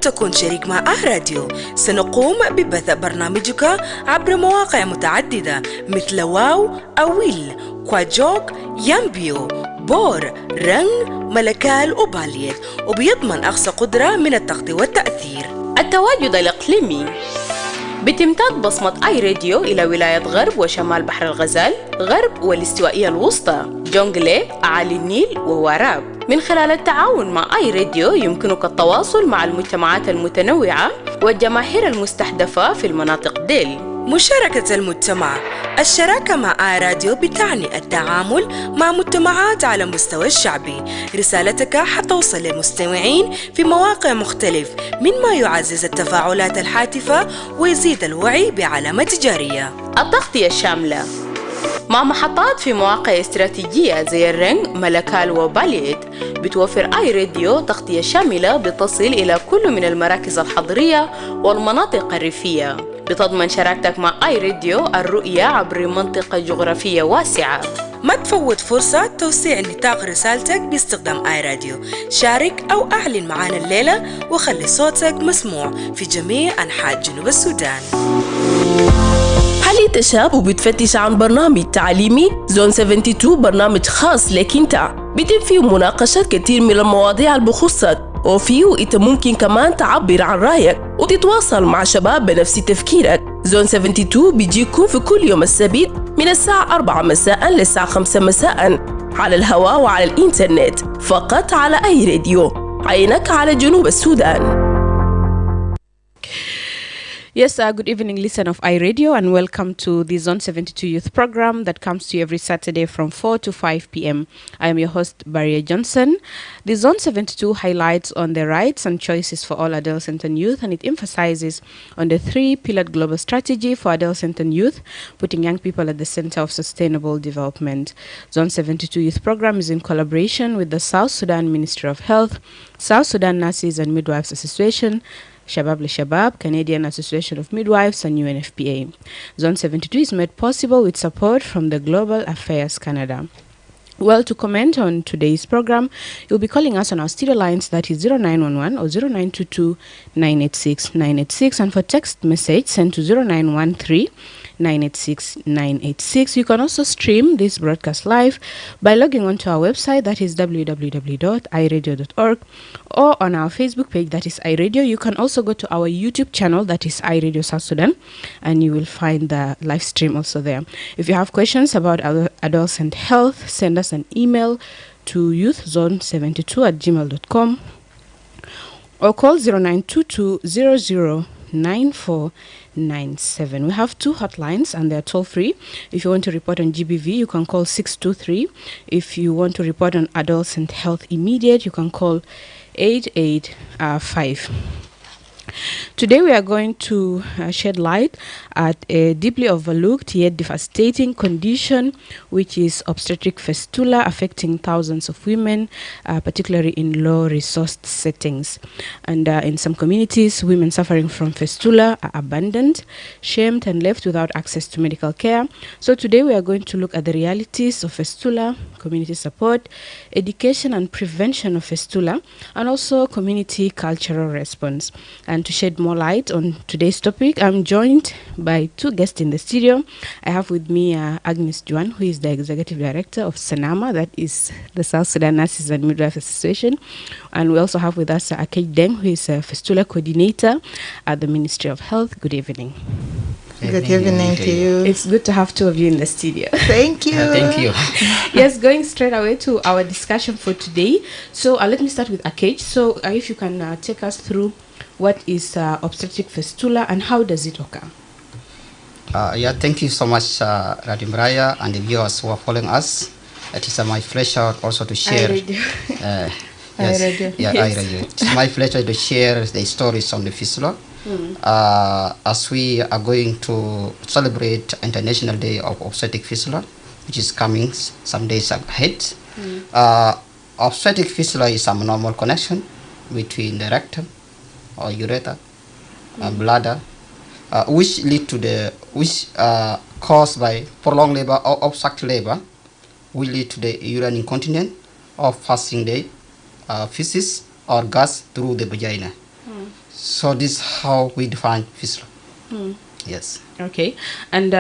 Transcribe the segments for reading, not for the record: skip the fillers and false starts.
تكون شريك مع راديو. سنقوم ببث برنامجك عبر مواقع متعددة مثل واو، أويل، كواجوك، يامبيو، بور، رنج، ملكال وباليت، وبيضمن أقصى قدرة من التغطية والتأثير. التواجد الإقليمي بتمتد بصمة آي راديو إلى ولاية غرب وشمال بحر الغزال، غرب والاستوائية الوسطى، جونغلي، أعالي النيل وواراب. من خلال التعاون مع آي راديو يمكنك التواصل مع المجتمعات المتنوعة والجماهير المستهدفة في المناطق ديل. مشاركة المجتمع. الشراكة مع راديو بتعني التعامل مع مجتمعات على مستوى الشعبي. رسالتك حتوصل للمستمعين في مواقع مختلف، مما يعزز التفاعلات الهاتفة ويزيد الوعي بعلامة تجارية. التغطية الشاملة مع محطات في مواقع استراتيجية زي الرنج، ملكال وباليت. بتوفر آي راديو تغطية شاملة بتصل إلى كل من المراكز الحضرية والمناطق الريفية. بتضمن شراكتك مع آي راديو الرؤية عبر منطقة جغرافية واسعة. ما تفوت فرصة توسيع نطاق رسالتك باستخدام آي راديو. شارك أو أعلن معنا الليلة وخلي صوتك مسموع في جميع أنحاء جنوب السودان. هل انت شاب وبتفتش عن برنامج تعليمي؟ زون 72 برنامج خاص لك انت، بيتم فيه مناقشة كتير من المواضيع المخصة، وفيه انت ممكن كمان تعبر عن رأيك وتتواصل مع شباب بنفس تفكيرك. زون 72 بيجيكم في كل يوم السبت من الساعة 4 مساء للساعة 5 مساء على الهواء وعلى الإنترنت، فقط على آي راديو، عينك على جنوب السودان. Yes, good evening, listener of iRadio, and welcome to the Zone 72 Youth Program that comes to you every Saturday from 4 to 5 p.m. I am your host, Barrier Johnson. The Zone 72 highlights on the rights and choices for all adolescent and youth, and it emphasizes on the three-pillared global strategy for adolescent and youth, putting young people at the center of sustainable development. Zone 72 Youth Program is in collaboration with the South Sudan Ministry of Health, South Sudan Nurses and Midwives Association, Shabab Le Shabab, Canadian Association of Midwives, and UNFPA. Zone 72 is made possible with support from the Global Affairs Canada. Well, to comment on today's program, you'll be calling us on our studio lines, that is 0911 or 0922 986 986, and for text message, send to 0913 986 986. You can also stream this broadcast live by logging onto our website, that is www.iradio.org, or on our Facebook page, that is iRadio. You can also go to our YouTube channel, that is iRadio South Sudan, and you will find the live stream also there. If you have questions about adolescent health, send us an email to youthzone72@gmail.com or call 0922 009497. We have two hotlines and they're toll free. If you want to report on GBV, you can call 623. If you want to report on adolescent health immediate, you can call 885. Today we are going to shed light at a deeply overlooked yet devastating condition, which is obstetric fistula, affecting thousands of women, particularly in low-resourced settings. And in some communities, women suffering from fistula are abandoned, shamed, and left without access to medical care. So today we are going to look at the realities of fistula, community support, education and prevention of fistula, and also community cultural response. And to shed more light on today's topic, I'm joined by two guests in the studio. I have with me Agnes Juan, who is the Executive Director of SANAMA, that is the South Sudan Nurses and Midwives Association. And we also have with us Akej Deng, who is a Fistula Coordinator at the Ministry of Health. Good evening. Good evening to you. It's good to have two of you in the studio. Thank you. Thank you. Yes, going straight away to our discussion for today. So let me start with Akej. So if you can take us through what is obstetric fistula and how does it occur? Thank you so much, Radio Mraya, and the viewers who are following us. It is my pleasure also to share. It's my pleasure to share the stories on the fistula. As we are going to celebrate International Day of Obstetric Fistula, which is coming some days ahead. Obstetric fistula is an abnormal connection between the rectum or urethra and bladder, which caused by prolonged labor or obstructed labor, will lead to the urinary incontinence or passing the feces or gas through the vagina. So this is how we define fistula. Yes. Okay, and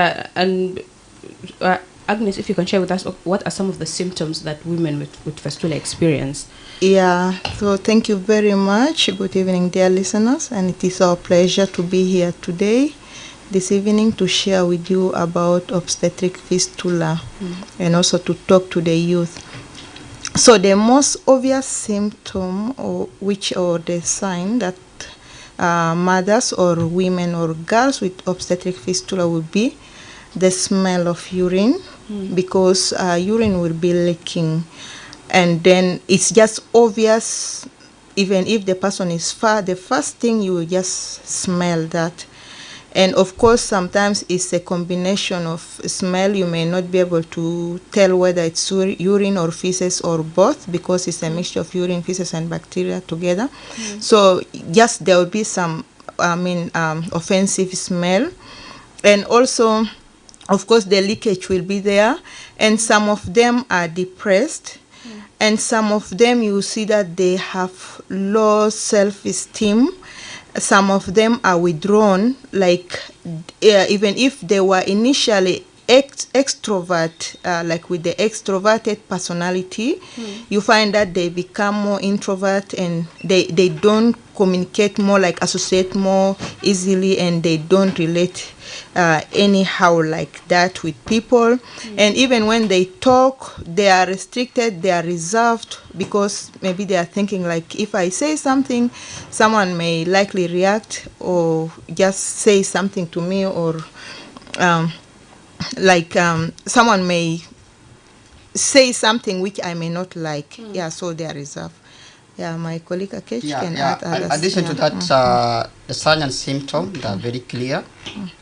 Agnes, if you can share with us what are some of the symptoms that women with fistula experience? Yeah, so thank you very much. Good evening, dear listeners, and it is our pleasure to be here today, this evening, to share with you about obstetric fistula and also to talk to the youth. So the most obvious symptom or the sign that mothers or women or girls with obstetric fistula will be the smell of urine, because urine will be leaking, and then it's just obvious. Even if the person is far, the first thing you will just smell that. And of course, sometimes it's a combination of smell. You may not be able to tell whether it's urine or feces or both, because it's a mixture of urine, feces, and bacteria together. So just there will be some, offensive smell. And also, of course, the leakage will be there. And some of them are depressed. And some of them, you see that they have low self-esteem. Some of them are withdrawn, like even if they were initially extrovert, like with the extroverted personality, you find that they become more introvert, and they don't communicate more, like associate more easily, and they don't relate anyhow like that with people. And even when they talk, they are restricted, they are reserved, because maybe they are thinking like, if I say something, someone may likely react or just say something to me, or someone may say something which I may not like. Yeah, so they are reserved. Yeah, my colleague Akesh can add others. In addition to that, the sign and symptom, they are very clear.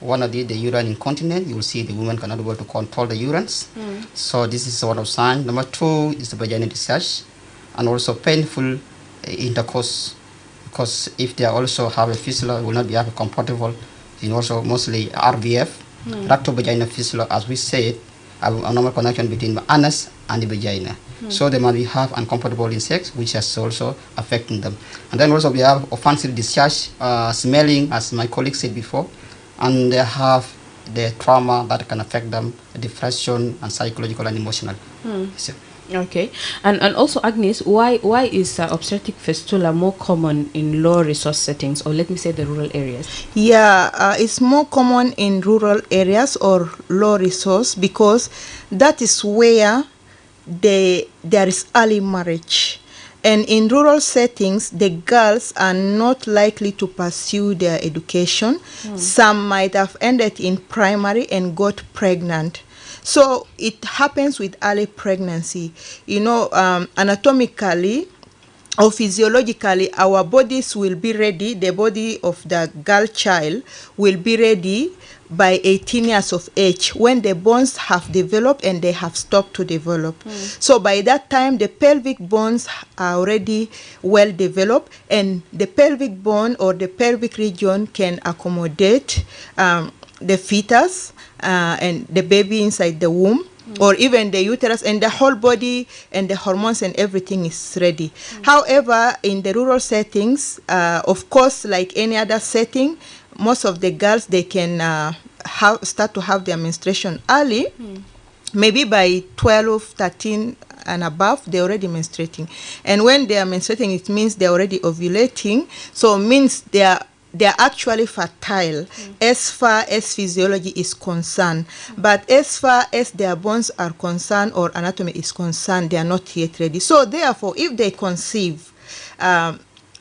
One of the urine incontinence, you will see the woman cannot be able to control the urines. So this is one of signs. Number two is the vaginal discharge, and also painful intercourse, because if they also have a fistula, will not be comfortable. And also mostly RVF, rectovaginal fistula, as we said, a normal connection between the anus and the vagina. So they might have uncomfortable in sex, which is also affecting them. And then also we have offensive discharge, smelling, as my colleague said before, and they have the trauma that can affect them, depression and psychological and emotional. So, Okay, and also Agnes, why is obstetric fistula more common in low resource settings, or let me say the rural areas? Yeah, it's more common in rural areas or low resource, because that is where there is early marriage. And in rural settings, the girls are not likely to pursue their education. Some might have ended in primary and got pregnant. So it happens with early pregnancy. You know, anatomically or physiologically, our bodies will be ready, the body of the girl child will be ready by 18 years of age, when the bones have developed and they have stopped to develop. So by that time, the pelvic bones are already well developed, and the pelvic bone or the pelvic region can accommodate the fetus and the baby inside the womb, or even the uterus, and the whole body and the hormones and everything is ready. However, in the rural settings, of course, like any other setting, most of the girls, they can start to have their menstruation early. Maybe by 12, 13 and above, they're already menstruating. And when they are menstruating, it means they're already ovulating. So it means they are actually fertile as far as physiology is concerned. But as far as their bones are concerned or anatomy is concerned, they are not yet ready. So therefore, if they conceive,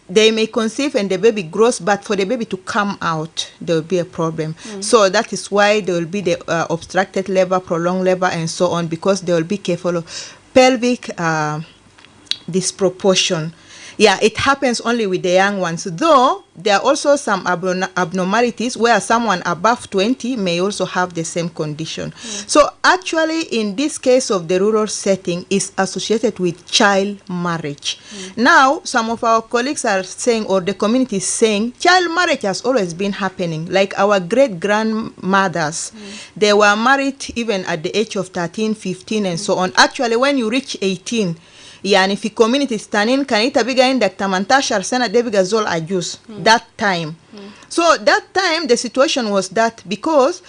they may conceive and the baby grows, but for the baby to come out, there will be a problem. So that is why there will be the obstructed labor, prolonged labor, and so on, because they will be careful of pelvic disproportion. Yeah, it happens only with the young ones, though there are also some abnormalities where someone above 20 may also have the same condition. So actually, in this case of the rural setting, is associated with child marriage. Now, some of our colleagues are saying, or the community is saying, child marriage has always been happening. Like our great-grandmothers, they were married even at the age of 13, 15, and so on. Actually, when you reach 18, يعني في communities تانيين كان بيجا عندك 18 سنة ده بيجا زول عجوز that time. So that time the situation was that because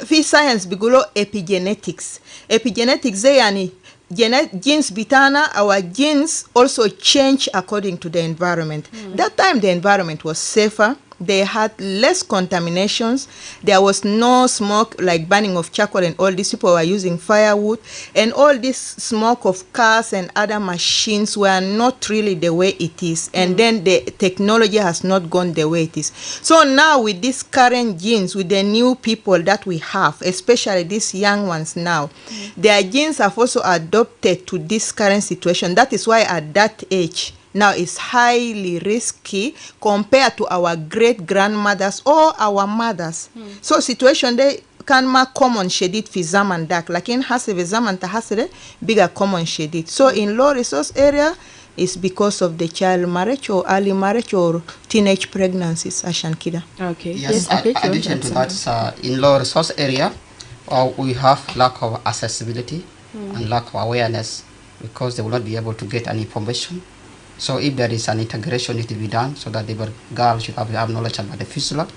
في science بيقولوا epigenetics زي يعني genes bitana, our genes also change according to the environment. That time the environment was safer. They had less contaminations. There was no smoke like burning of charcoal, and all these people were using firewood, and all this smoke of cars and other machines were not really the way it is. And then the technology has not gone the way it is. So now with these current genes, with the new people that we have, especially these young ones now, their genes have also adopted to this current situation. That is why at that age, now it's highly risky compared to our great grandmothers or our mothers. So situation they can ma common shadid fi zaman dak, lakin hase fi zaman ta hasere bigger common shadid. So in low resource area, it's because of the child marriage or early marriage or teenage pregnancies. Ashan Kida. Okay. Yes, addition to that, in low resource area, we have lack of accessibility and lack of awareness because they will not be able to get any information. So if there is an integration need to be done so that the girl should have knowledge about the fistula.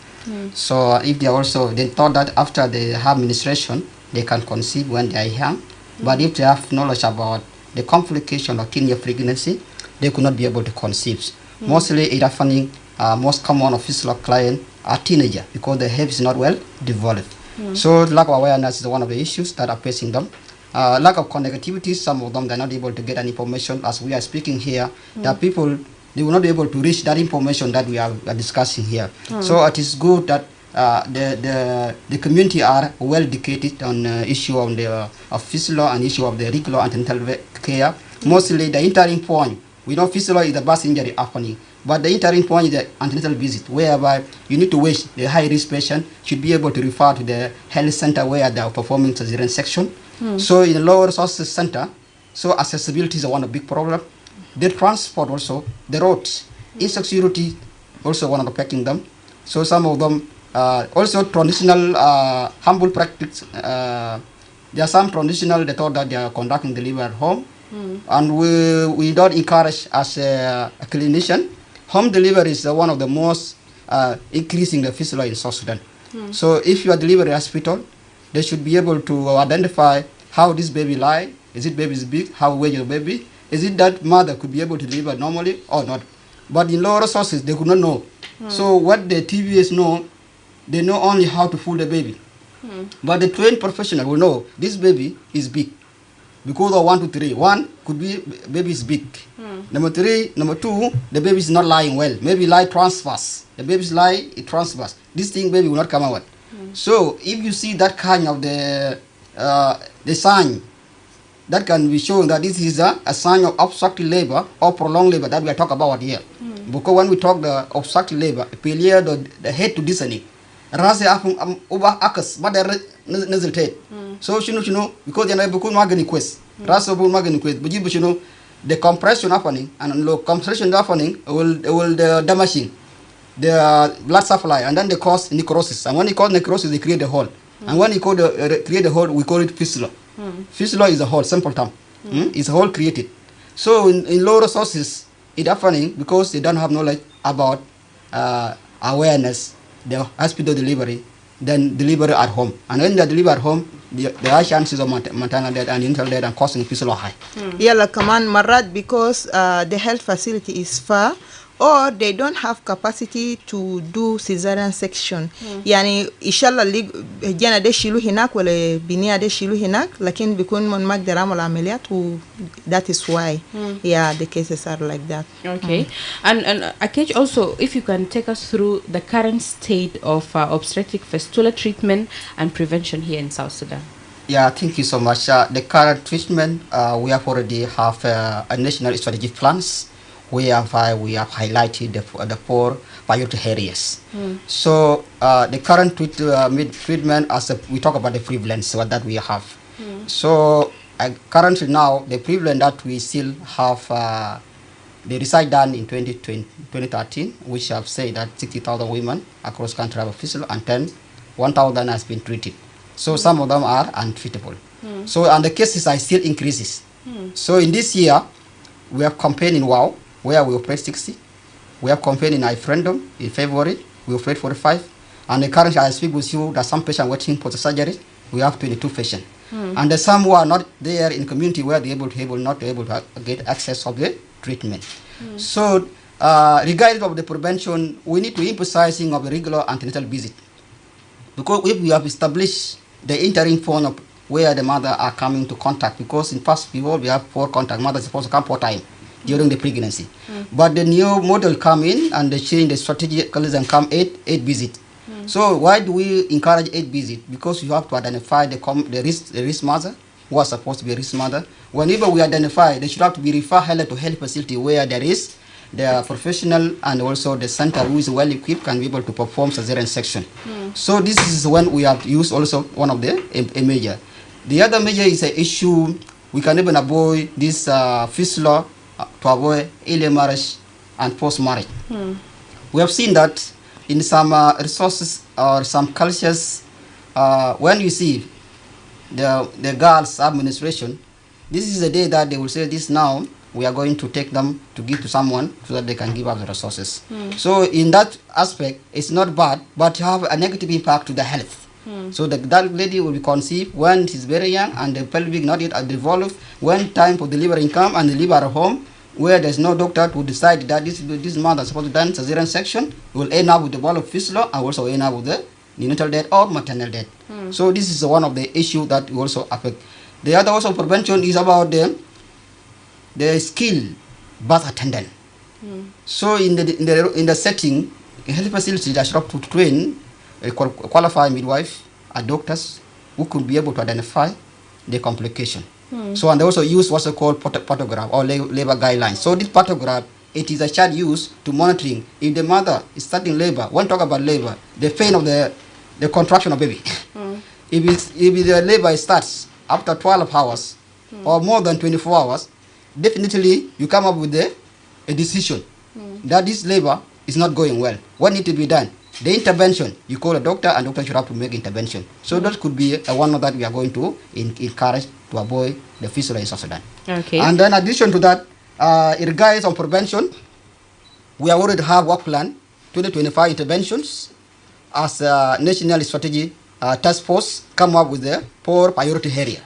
So if they also, they thought that after they have menstruation, they can conceive when they are young. But if they have knowledge about the complication of teenage pregnancy, they could not be able to conceive. Mostly it happening, most common of fistula client are teenagers because the head is not well developed. So lack of awareness is one of the issues that are facing them. Lack of connectivity, some of them they're not able to get any information. As we are speaking here, there are people, they will not be able to reach that information that we are discussing here. So it is good that the community are well educated on issue of the fistula and issue of the regular antenatal care. Mostly the entering point, we know fistula is the birth injury happening, but the entering point is the antenatal visit, whereby you need to wait. The high risk patient should be able to refer to the health center where they are performing cesarean section. So in the lower resources center, so accessibility is one of the big problem. The transport also, the roads, insecurity also one of affecting them. So some of them also traditional humble practice. There are some traditional they thought that they are conducting delivery at home, and we don't encourage as a clinician. Home delivery is one of the most increasing the fistula in South Sudan. So if you are delivery hospital, they should be able to identify how this baby lie. Is it baby is big? How weigh your baby? Is it that mother could be able to deliver normally or not? But in lower resources, they could not know. So what the TVS know, they know only how to fool the baby. But the trained professional will know this baby is big because of 1, 2, 3. 1 could be baby is big. Number 3, number 2, the baby is not lying well. Maybe lie transverse. The baby's lie it transverse. This thing baby will not come out. So if you see that kind of the sign, that can be showing that this is a sign of obstructive labor or prolonged labor that we are talking about here. Because when we talk the obstructive labor, period the head to descending, rase over akas, but the nasal head. So you know because they are because magani quest, rase over magani quest, but you know the compression happening and low compression happening will the damaging the blood supply, and then they cause necrosis. And when they cause necrosis, they create a hole. And when you create a hole, we call it fistula. Fistula is a hole, simple term. It's a hole created. So in low resources, it's happening because they don't have knowledge about awareness, the hospital delivery, then delivery at home. And when they deliver at home, the high chances of maternal death and infant death and causing fistula high. Yeah, like command marad because the health facility is far, or they don't have capacity to do cesarean section. Yani inshallah jana de shilu hinak wala binia de shilu hinak, lakin bikun mon magdara wala ameliyat. That is why the cases are like that. Okay. And Akej, also if you can take us through the current state of obstetric fistula treatment and prevention here in South Sudan. Yeah, thank you so much. The current treatment, we have already have a national strategic plans. We have highlighted the 4 priority areas. So the current treatment, as we talk about the prevalence that we have. So currently now the prevalence that we still have the research done in 2013, which have said that 60,000 women across country have a fistula, and 1,000 has been treated. So some of them are untreatable. So and the cases are still increases. So in this year, We have campaign in WOW, where we operate 60. We have campaign in iFriendom in February. We operate 45. And currently, I speak with you, there's some patient waiting for the surgery. We have 22 patients. And there's some who are not there in community where they're not able to get access of the treatment. So, regardless of the prevention, we need to emphasizing of the regular antenatal visit. Because if we have established the interim phone of where the mother are coming to contact, because in past before we have 4 contact, mother is supposed to come 4 times during the pregnancy. But the new model come in and they change the strategic and come 8 visit. So why do we encourage 8 visit? Because you have to identify the risk mother who are supposed to be a risk mother. Whenever we identify, they should have to be referred to health facility where there is the professional and also the center who is well equipped can be able to perform cesarean section. So this is when we have used also one of the a measure. The other measure is an issue we can even avoid this fistula to avoid early marriage and post marriage. We have seen that in some resources or some cultures, when you see the girls' administration, this is the day that they will say this now, we are going to take them to give to someone so that they can give up the resources. So in that aspect, it's not bad, but have a negative impact to the health. So that lady will be conceived when she's very young and the pelvic not yet developed. When time for delivering come and deliver at home, where there's no doctor to decide that this mother is supposed to done cesarean section, will end up with the ball of fistula and also end up with the neonatal death or maternal death. So this is one of the issues that will also affect. The other also prevention is about the skill birth attendant. So in the setting, in health facility, they should have to train a qualified midwife and doctors who could be able to identify the complication. So and they also use what's called photograph or labor guidelines. So this photograph, it is a child used to monitoring if the mother is starting labor. When talk about labor, the pain of the contraction of baby. If the labor starts after 12 hours or more than 24 hours, definitely you come up with a decision that this labor is not going well. What needs to be done? The intervention, you call a doctor and doctor should have to make intervention. So that could be one that we are going to encourage to avoid the fistula in South Sudan. Okay. And then in addition to that, regardless on prevention, we already have work plan 2025 interventions as a national strategy task force come up with the 4 priority area.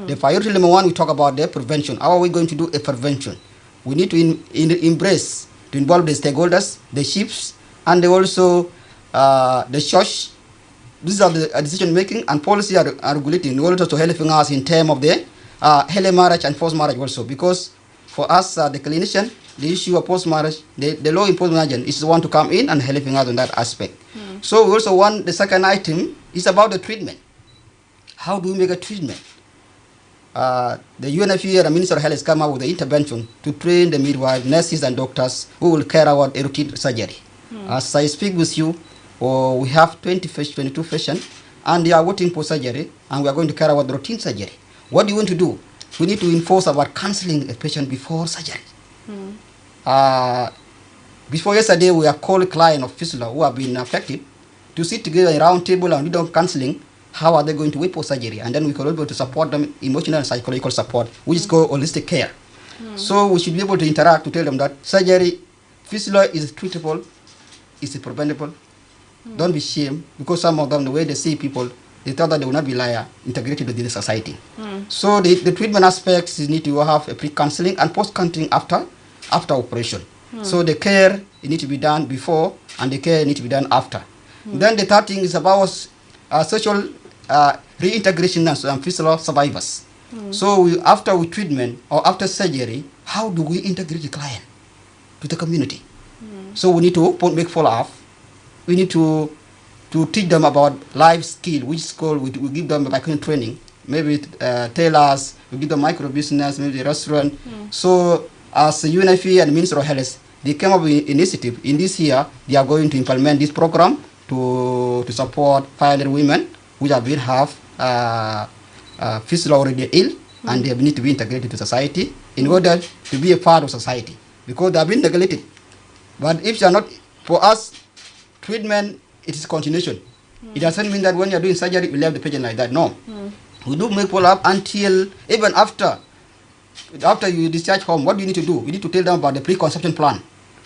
The priority number 1, we talk about the prevention. How are we going to do a prevention? We need to embrace, to involve the stakeholders, the chiefs, and also the church. These are the decision making and policy are regulating in order to helping us in terms of the early marriage and post marriage also. Because for us, the clinician, the issue of post marriage, the law enforcement agent is the one to come in and helping us on that aspect. So we also want the second item is about the treatment. How do we make a treatment? The UNFPA and the Minister of Health has come up with the intervention to train the midwives, nurses, and doctors who will carry out a routine surgery. As I speak with you, we have 22 patients, and they are waiting for surgery, and we are going to carry out the routine surgery. What do you want to do? We need to enforce about counseling a patient before surgery. Before yesterday, we have called a client of fistula who have been affected to sit together in a round table and do counseling. How are they going to wait for surgery? And then we can be able to support them emotional and psychological support, which is called holistic care. So we should be able to interact to tell them that surgery, fistula is treatable, is preventable. Don't be ashamed, because some of them, the way they see people, they thought that they will not be integrated within the society. So the treatment aspects need to have a pre-counseling and post-counseling after operation. So the care need to be done before and the care need to be done after. Then the third thing is about social reintegration and fistula survivors. So after treatment or after surgery, how do we integrate the client to the community? So we need to make follow-up. We need to teach them about life skill, which is called, we give them vocational training, maybe tailors, we give them micro business, maybe restaurant. So as the UNFPA and Minister of Health, they came up with initiative. In this year, they are going to implement this program to support 500 women which have fistula already ill, and they need to be integrated to society in order to be a part of society, because they have been neglected. But if they are not, for us, treatment, it is continuation. It doesn't mean that when you are doing surgery, you leave the patient like that. No. We do make follow-up until, even after after you discharge home, what do you need to do? You need to tell them about the pre-conception plan.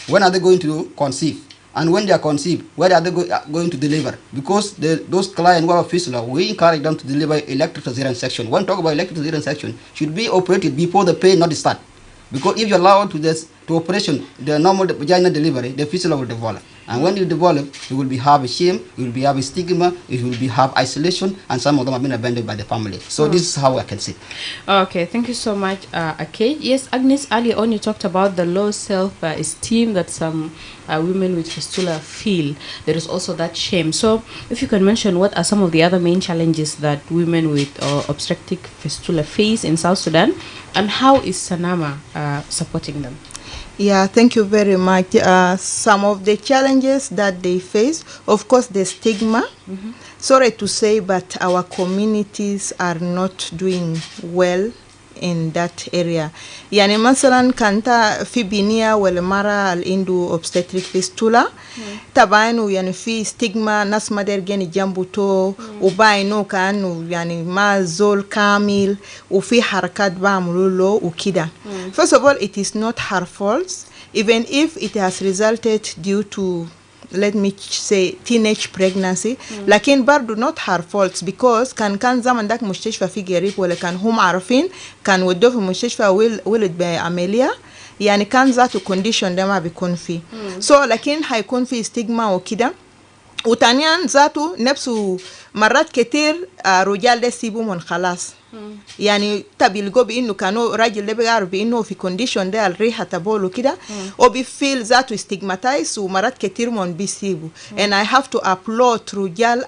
When are they going to conceive? And when they are conceived, where are they going to deliver? Because those clients who have fistula, we encourage them to deliver electric cesarean section. When talk about electric cesarean section, should be operated before the pain not start. Because if you allow to operation the normal vaginal delivery, the fistula will develop. And when you develop, you will have a shame, you will have a stigma, you will have isolation, and some of them have been abandoned by the family. So this is how I can see. Okay, thank you so much, Akej. Yes, Agnes, earlier on you talked about the low self-esteem that some women with fistula feel. There is also that shame. So if you can mention what are some of the other main challenges that women with obstetric fistula face in South Sudan, and how is Sanama supporting them? Yeah, thank you very much. Some of the challenges that they face, of course, the stigma. Sorry to say, but our communities are not doing well in that area. Yani masalan kanta fi binia wala mara al indu obstetric fistula tabainu yani fi stigma nas mader geni jambuto ubainu kanu yani mazol kamil ufi harakat bamululo ukida. First of all, it is not her fault, even if it has resulted due to, let me say, teenage pregnancy. Lakin bardo not her fault, because kan zaman dak mustashfa fi gerib wala kan hum arfin kan ودوه في مستشفى ولد بعملية يعني كان ذاته condition ده ما بيكون فيه. so لكن هيكون في stigma وكده. وتانيا ذاته نفسه مرات كتير رجال ده سيبوا من خلاص. يعني تبيلقوا بإنه كانوا راجل ده بيعرف بإنه في condition ده الريحة تبوله كده وبيفيل ذاته stigmatized ومرات كتير من بيسيبوا. and I have to applaud رجال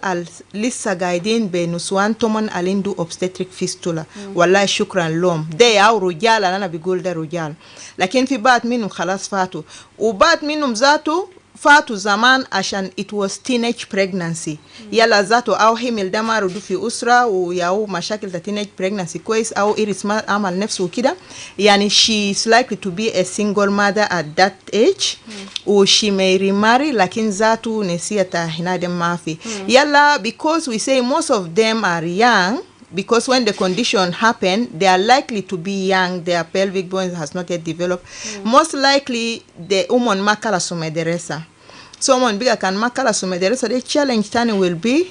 لسه قاعدين بنسوان تومن اليندو obstetric fistula. والله شكرا لهم. ده أو رجال أنا بقول ده رجال. لكن في بعض منهم خلاص فاتوا وبعض منهم ذاته فاتوا زمان عشان it was teenage pregnancy. يلا ذاته أو همل ده ما ردوا في أسرة وياو مشاكل ده teenage pregnancy كويس أو إيرس ما عمل نفسه وكده. يعني she is likely to be a single mother at that age. و she may remarry لكن ذاته نسية هنا ده ما في. يلا because we say most of them are young. Because when the condition happen, they are likely to be young, their pelvic bones has not yet developed. Most likely, the woman makala sumederesa. Someone bigger can makala sumederesa. The challenge tani will be,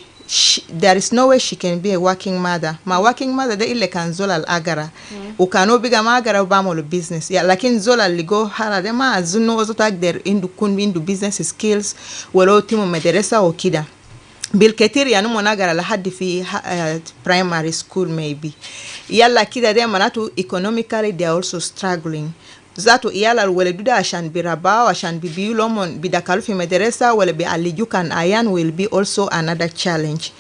there is no way she can be a working mother. Ma working mother, de ile kan zola al-agara. Ukano biga ma agara ubamolo business. Ya, lakin zola ligo hala de ma azuno ozotak der indu business skills, welo timu mederesa o kida. بالكثير يعني مناقرة لحد في primary school maybe يلا كده ده مناتو economically they are also struggling ذاتو يلا الولدو ده عشان بيرباو عشان بيبيو لهم بدكالو في مدرسة ولا بيعالجو كان أيان will be also another challenge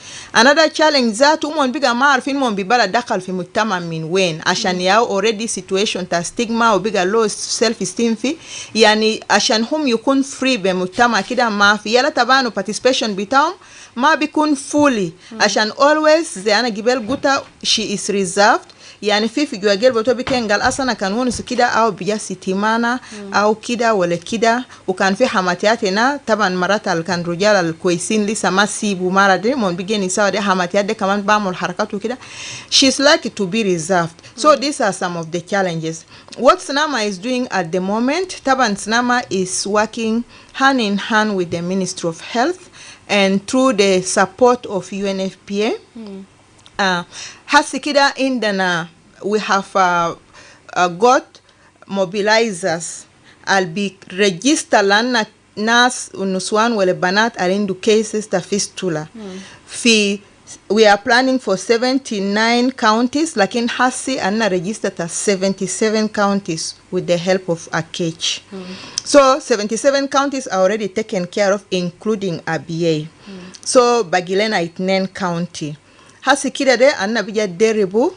ذاتو من بيجا ما عارفين من بيبالا دخل في مجتمع من وين عشان ياو already situation تا stigma وبيجا low self esteem في يعني عشان هم يكون free بمجتمع كده ما في يلا تبانو participation بتاعهم ما بيكون fully عشان always زي أنا جبال قلتا she is reserved يعني في جواجل بتوبي كان قال أصلا كان ونس كده أو بيجاسي تيمانا أو كده ولا كده وكان في حماتيات هنا طبعا مرات كان رجال الكويسين لسه ما سيبوا مرة دي من بيجي نساء دي حماتيات دي كمان بعمل حركات وكده she's likely to be reserved. So these are some of the challenges. What Sanama is doing at the moment, طبعا Sanama is working hand in hand with the Ministry of Health and through the support of UNFPA. Hasikida indana we have got mobilizers. I'll be register lana nas unuswan wale banat alindu cases ta fistula. We are planning for 79 counties, lakin hasi anna register ta 77 counties with the help of Akej. So 77 counties are already taken care of, including ABA. So Bagilena Itnen County. Hasi kida de anna bija deribu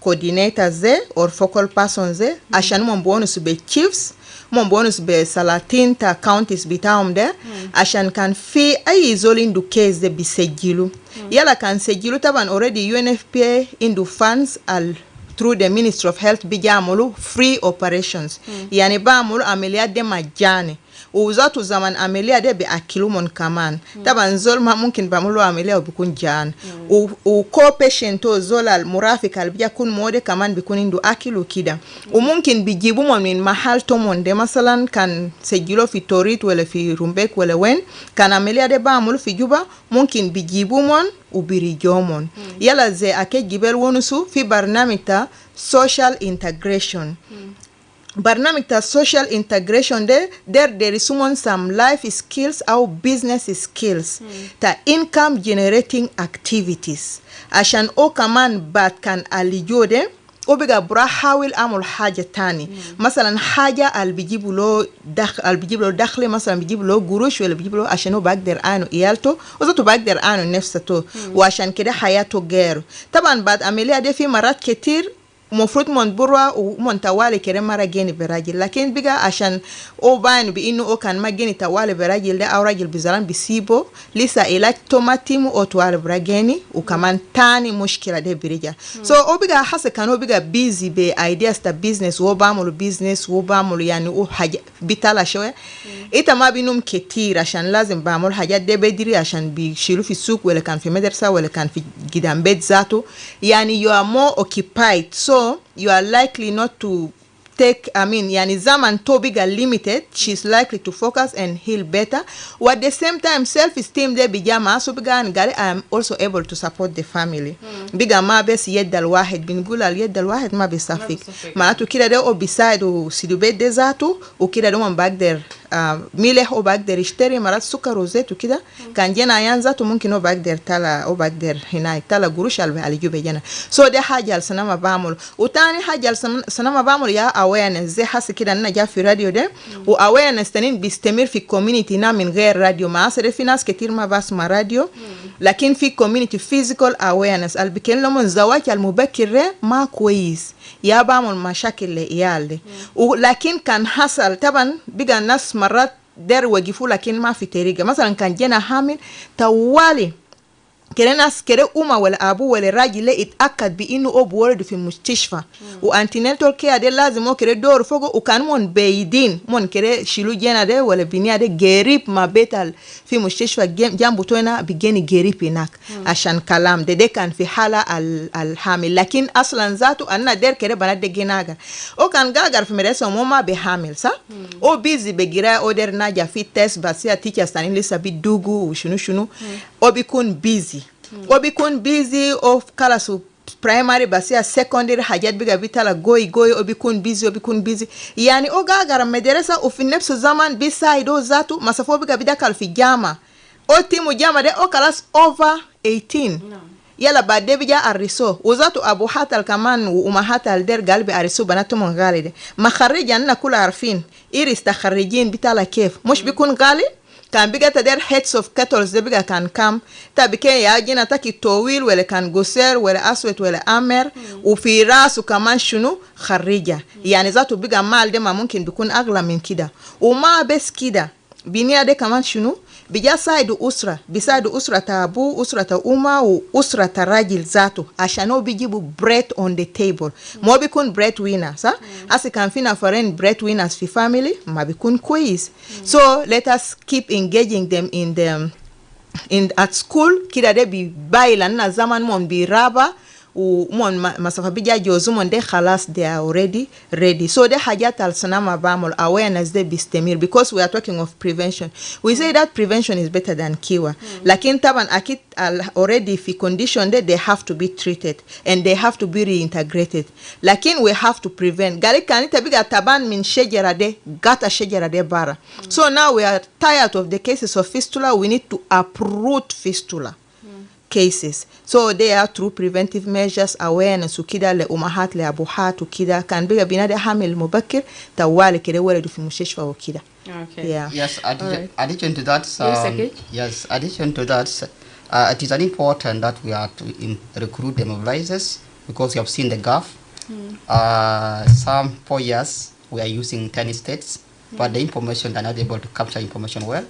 coordinators there or focal persons there. Ashan mbonus be chiefs, mbonus be salatin ta counties bitaum there. Ashan kan fi ay izoli indu case de bisejilu. Yala kan sejilu taban already UNFPA indu funds al through the Ministry of Health bijamulu free operations. Yani bamulu amelia de majane. وذاته زمن عملية ده بأكلهم كمان طبعا زول ما ممكن بعملوا عملية وبيكون جان وكو بيشنتو زول المرافق اللي بيكون مودة كمان بيكون عنده أكل وكده وممكن بيجيبوهم من محل تومون ده مثلا كان سجلوا في توريت ولا في رومبيك ولا وين كان عملية ده بعملوا في جوبا ممكن بيجيبوهم وبيرجعوهم يلا زي أكيد جبال ونسو في برنامج تا social integration برنامج تا social integration ده there is some life skills أو business skills تا income generating activities عشان أو كمان بعد كان أليجو ده وبقى برا حاول أعمل حاجة تاني مثلا حاجة اللي بيجيب له دخل مثلا بيجيب له قروش ولا بيجيب له عشان هو بقدر عنه إيالته وذاته بقدر عنه نفسه وعشان كده حياته غيره طبعا بعد عملية دي في مرات كتير مفروض من برا ومن توالي كده مرة جيني براجل لكن بقى عشان او باين بانه او كان ما جيني توالي براجل ده او راجل بزران بيسيبه لسه علاج توماتيم او توالي براجيني وكمان تاني مشكلة ده برجع سو او بقى حاسة كان هو بقى بيزي بايدياز تا بيزنس وهو بعمل بيزنس وهو بعمل يعني او حاجة بيطلع شوية إيتا ما بينهم كتير عشان لازم بعمل حاجات ده بدري عشان بيشيلوا في السوق ولا كان في مدرسة ولا كان في قدام بيت ذاته يعني you are more occupied so you are likely not to take يعني zaman to bigger limited she's likely to focus and heal better or at the same time self-esteem de bijama so bigger and I am also able to support the family bigger ما بس يد الواحد بنقول اليد الواحد ما بيصفق معناته كده ده او beside وسيدوبيت ده ذاته وكده ده من بقدر ملح او بقدر يشتري مرات سكر وزيت وكده كان جينا عيان ذاته ممكن او بقدر تلا او بقدر هنا تلا قروش اللي جوبه جنا so ده حاجه السنه ما بعمل وتاني حاجه السنه ما بعمل يا awareness زي حاسه كده انا جا في راديو ده واwareness تاني بيستمر في كوميونتي نا من غير راديو ما اصل في ناس كتير ما بسمع راديو لكن في كوميونتي فيزيكال awareness اللي بيكلموا الزواج المبكر ما كويس يا بعمل مشاكل لعيال دي ولكن كان حصل طبعا بقى الناس مرات دار وقفوا لكن ما في طريقه مثلا كان جينا حامل توالي كده ناس كده ولا ابو ولا راجل لا اتاكد بانه اب ولد في المستشفى وانتيناتال كير ده لازم كده دور فوق وكان من بعيدين من كده شيلو جينا ده ولا بنيه ده قريب ما بيت في مستشفى جنبه تونا بيجي قريب هناك عشان كلام ده كان في حاله الحامل لكن اصلا ذاته انا دير كده بنات ده جناغر او كان غاغر في مدرسه ماما بحامل صح او بيزي بغيرا او دير ناجا في تيست بس يا تيتشرز تاني لسه بيدوغو وشنو او بيكون بيزي وبيكون بيزي او كلاسو primary بس يا secondary حاجات بقى بيتلا جوي وبيكون بيزي يعني او غاغر مدرسه وفي نفس الزمن بيسايدو ذاته مسافه بقى بدخل في جامعه او تيمو جامعه ده او كلاس over 18 يلا بعد ده بيجا الرسو وذاته ابو حاتل كمان وامهات الدر قلبي الرسو بناتهم غالي ده مخرج اننا كل عارفين ايرس تخرجين بتالا كيف مش بيكون غالي كان بيجا تدير heads of cattle ده بيجا كان كام تابكي ياجينا تاكي طويل ولا كان قصير ولا اسود ولا امر وفي راسه كمان شنو خريجه يعني ذاته بيجا مال ده ما ممكن بيكون اغلى من كده وما بس كده بنيه ده كمان شنو بيجا سايد أسرة بسايد أسرة أبو أسرة أمه وأسرة راجل ذاته عشان هو بيجيبوا bread on the table ما بيكون bread winner صح؟ أصل كان فينا فرين bread winners في family ما بيكون كويس so let us keep engaging them at school كده ده بيباي لنا زمان من بيرابا ومن مسافة بيجا جوزو من ده خلاص they are already ready so ده حاجات السنة ما بعمل awareness ده بيستمر because we are talking of prevention we say that prevention is better than cure لكن طبعا أكيد already في condition ده they have to be treated and they have to be reintegrated لكن we have to prevent قالك كان انت بيجا تبان من شجرة ده غاتا شجرة ده بارا so now we are tired of the cases of fistula we need to uproot fistula cases so they are through preventive measures awareness وكده لأمهات لأبوهات وكده كان بيجا بينادي حامل مبكر توالي كده ولده في المستشفى وكده yes addition to that addition to that it is important that we are to recruit the mobilizers because you have seen the gap some 4 years we are using 10 states but the information they are not able to capture information well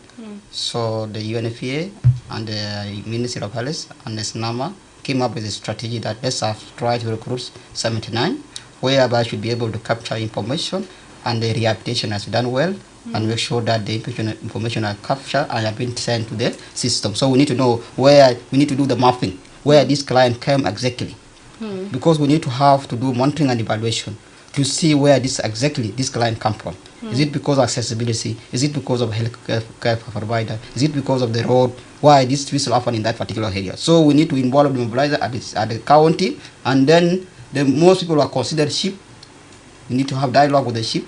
so the UNFPA and the Ministry of Health and the SNAMA came up with a strategy that let's have try to recruit 79 whereby should be able to capture information and the rehabilitation has done well and make sure that the information are captured and have been sent to the system. So we need to know where we need to do the mapping, where this client came exactly, because we need to do monitoring and evaluation to see where this client come from. Is it because of accessibility? Is it because of healthcare provider? Is it because of the road? Why this will happen in that particular area? So we need to involve the mobilizer at the county, and then the most people are considered sheep. We need to have dialogue with the sheep,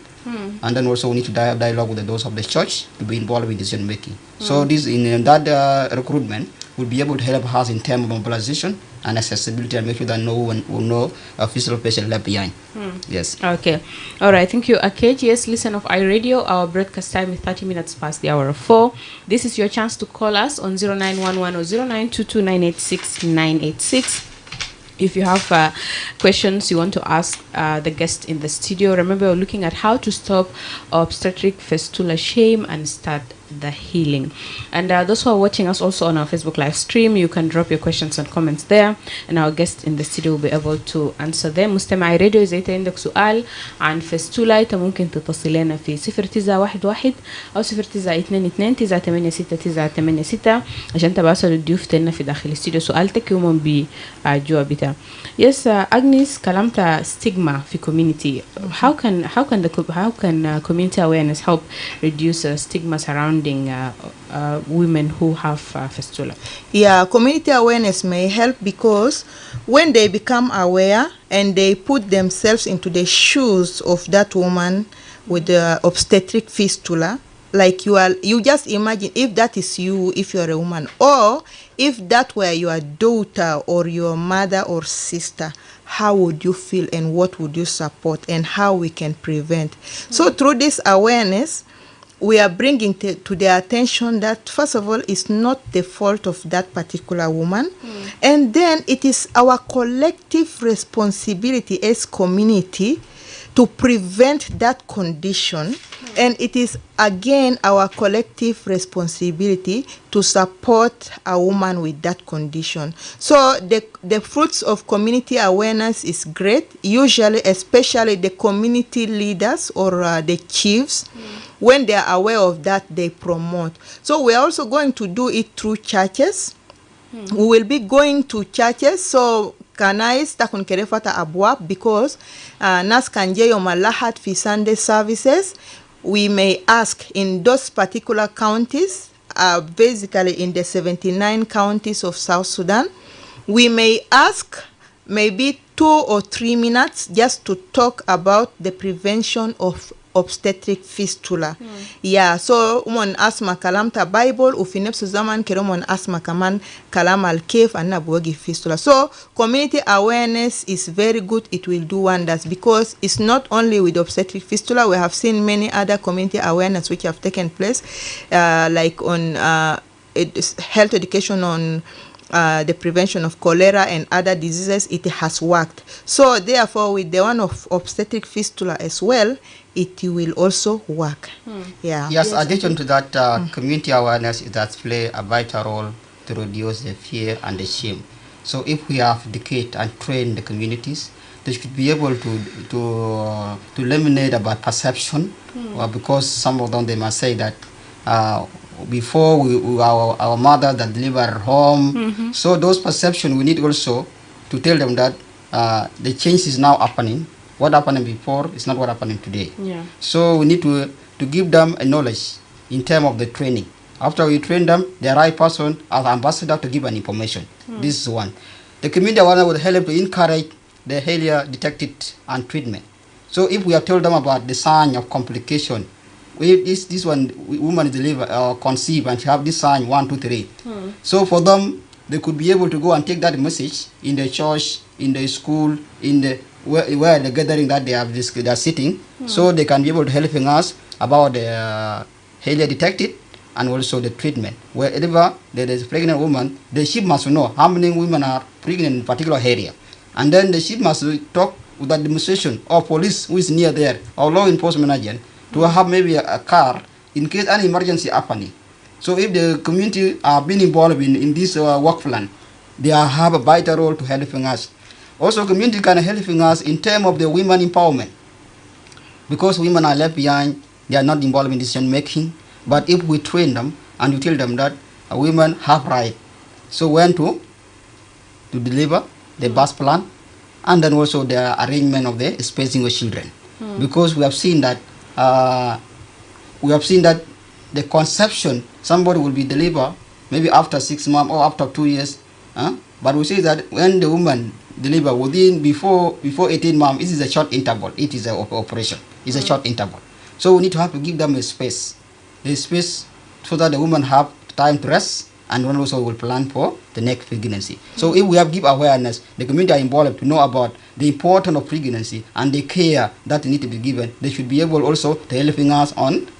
and then also we need to have dialogue with those of the church to be involved in decision making. So this in that recruitment will be able to help us in terms of mobilization and accessibility, and make sure that no one will know a physical patient left behind. Yes. Okay. All right. Thank you, Akej. Yes, listen of iRadio. Our broadcast time is 30 minutes past the hour of 4. This is your chance to call us on 0911 or 0922 986 986. If you have questions you want to ask the guest in the studio, remember we're looking at how to stop obstetric fistula shame and start the healing. And those who are watching us also on our Facebook live stream, you can drop your questions and comments there, and our guest in the studio will be able to answer them. مستمعي راديو إذا أنت عندك سؤال عن فستولا أنت ممكن تتصل لنا في 0911 أو 0922 986 عشان تبعثوا للضيوف تلنا في داخل الاستوديو سؤالتك يوم بجوابتها. Yes, Agnes, كلامتا stigma في community. How can community awareness help reduce stigma surrounding women who have fistula? Yeah, community awareness may help because when they become aware and they put themselves into the shoes of that woman with the obstetric fistula, like you just imagine if that is you, if you're a woman, or if that were your daughter or your mother or sister, how would you feel and what would you support and how we can prevent. So through this awareness, we are bringing to their attention that, first of all, it's not the fault of that particular woman. And then it is our collective responsibility as community to prevent that condition. And it is, again, our collective responsibility to support a woman with that condition. So the fruits of community awareness is great. Usually, especially the community leaders or the chiefs, when they are aware of that, they promote. So we are also going to do it through churches. We will be going to churches. So kanais takun kerefata abwab because nas kanje yom lahat fi Sunday services. We may ask in those particular counties, basically in the 79 counties of South Sudan, we may ask maybe 2 or 3 minutes just to talk about the prevention of obstetric fistula. Yeah, so umon asma kalam ta Bible ufinepsu zaman kero umon asma kaman kalam al kef anna buwagi fistula. So community awareness is very good. It will do wonders because it's not only with obstetric fistula. We have seen many other community awareness which have taken place, like on health education on the prevention of cholera and other diseases. It has worked. So therefore, with the one of obstetric fistula as well, it will also work. Yeah. Yes, addition to that, community awareness is that play a vital role to reduce the fear and the shame. So if we have educated and trained the communities, they should be able to eliminate about perception, because some of them, they must say that before our mother that deliver at home. So those perception, we need also to tell them that the change is now happening. What happened before is not what happening today. Yeah. So we need to give them a knowledge in terms of the training. After we train them, the right person as ambassador to give an information. This is one. The community awareness will help to encourage the earlier detected and treatment. So if we have told them about the sign of complication, this one woman deliver conceive and she have this sign 1, 2, 3. So for them, they could be able to go and take that message in the church, in the school, in the where the gathering that they are sitting, so they can be able to helping us about the earlier detected and also the treatment. Wherever there is a pregnant woman, the chief must know how many women are pregnant in a particular area, and then the chief must talk with the administration or police who is near there or law enforcement agent to have maybe a car in case any emergency happening. So if the community are being involved in this work plan, they have a vital role to helping us. Also, community can helping us in terms of the women empowerment, because women are left behind they are not involved in decision making. But if we train them and we tell them that women have right, so when to deliver the birth plan, and then also the arrangement of the spacing of children, because we have seen that the conception, somebody will be delivered maybe after 6 months or after 2 years, but we say that when the woman deliver before 18 months, it is a short interval. It is an operation. It's a short interval. So we need to have to give them a space so that the woman have time to rest, and one also will plan for the next pregnancy. So if we have give awareness, the community are involved to know about the importance of pregnancy and the care that need to be given, they should be able also to helping us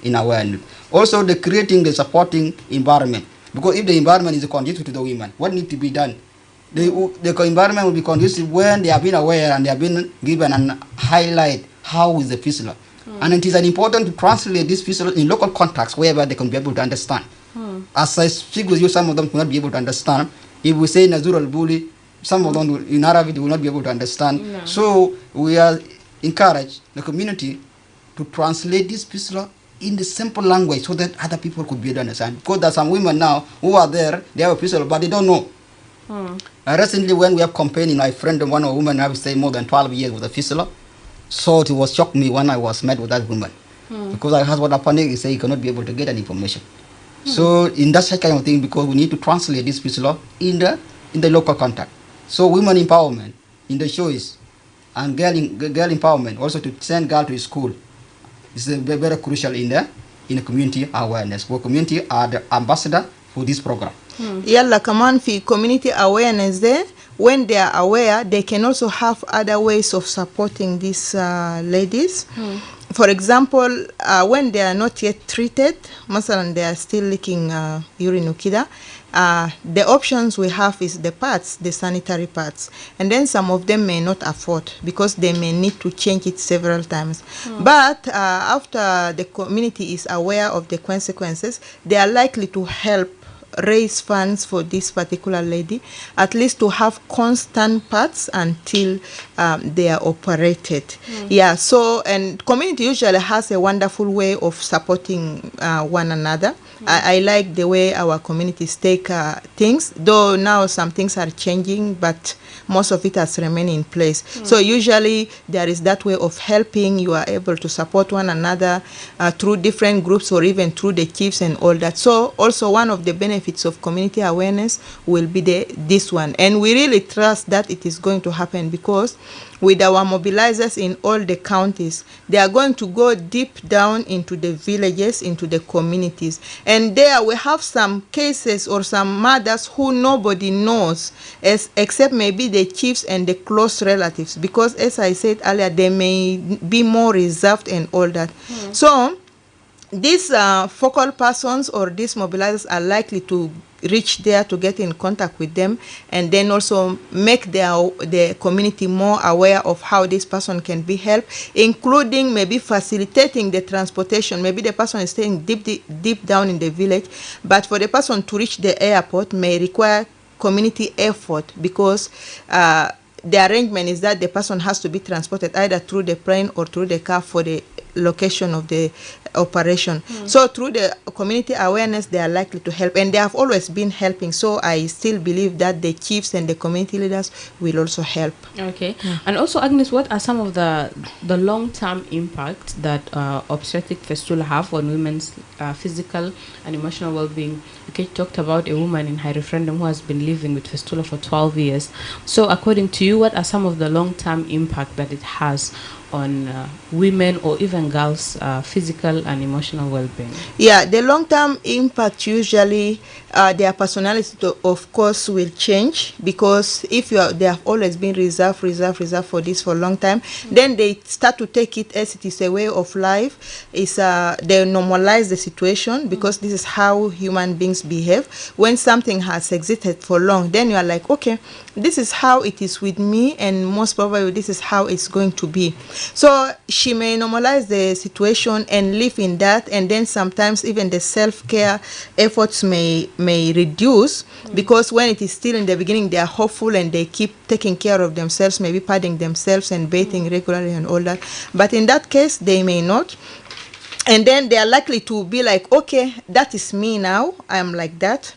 in awareness. Also, the creating the supporting environment, because if the environment is conducive to the women, what need to be done? The environment will be conducive when they have been aware and they have been given and highlight how is the fistula. And it is important to translate this fistula in local context wherever they can be able to understand. As I speak with you, some of them will not be able to understand. If we say Nazural Bully, some of them in Arabic will not be able to understand. No. So we are encourage the community to translate this fistula in the simple language so that other people could be able to understand. Because there are some women now who are there, they have a fistula, but they don't know. Recently, when we have campaigning, my friend, one of women, I would say more than 12 years with a fistula. So it was shocked me when I was met with that woman. Because I asked what happened, he said he cannot be able to get any information. So in that kind of thing, because we need to translate this fistula in the local context. So women empowerment in the shows and girl empowerment, also to send girl to school, is very, very crucial in the community awareness. For community are the ambassador for this program. Yalla kaman fi community awareness there, when they are aware, they can also have other ways of supporting these ladies. For example, when they are not yet treated, masalan, they are still leaking urine ukida, the options we have is the pads, the sanitary pads. And then some of them may not afford because they may need to change it several times. But after the community is aware of the consequences, they are likely to help raise funds for this particular lady, at least to have constant pads until they are operated. Yeah, so, and community usually has a wonderful way of supporting one another. I like the way our communities take things, though now some things are changing, but most of it has remained in place. So usually there is that way of helping. You are able to support one another through different groups or even through the chiefs and all that. So also one of the benefits of community awareness will be this one. And we really trust that it is going to happen because with our mobilizers in all the counties, they are going to go deep down into the villages, into the communities. And there we have some cases or some mothers who nobody knows except maybe the chiefs and the close relatives. Because as I said earlier, they may be more reserved and all that. So these focal persons or these mobilizers are likely to reach there to get in contact with them and then also make the community more aware of how this person can be helped, including maybe facilitating the transportation. Maybe the person is staying deep down in the village, but for the person to reach the airport may require community effort because the arrangement is that the person has to be transported either through the plane or through the car for the location of the operation. So through the community awareness, they are likely to help, and they have always been helping. So I still believe that the chiefs and the community leaders will also help. Okay. And also, Agnes, what are some of the long-term impacts that obstetric fistula have on women's physical and emotional well-being? Okay, you talked about a woman in her referendum who has been living with fistula for 12 years. So according to you, what are some of the long-term impact that it has on women or even girls' physical and emotional well-being? Yeah, the long-term impact usually their personality of course will change, because if they have always been reserved for this for a long time, then they start to take it as it is a way of life. It's they normalize the situation because this is how human beings behave. When something has existed for long, then you are like, okay, this is how it is with me, and most probably this is how it's going to be. So she may normalize the situation and live in that, and then sometimes even the self-care efforts may reduce, because when it is still in the beginning, they are hopeful and they keep taking care of themselves, maybe padding themselves and bathing regularly and all that. But in that case, they may not. And then they are likely to be like, okay, that is me now, I'm like that.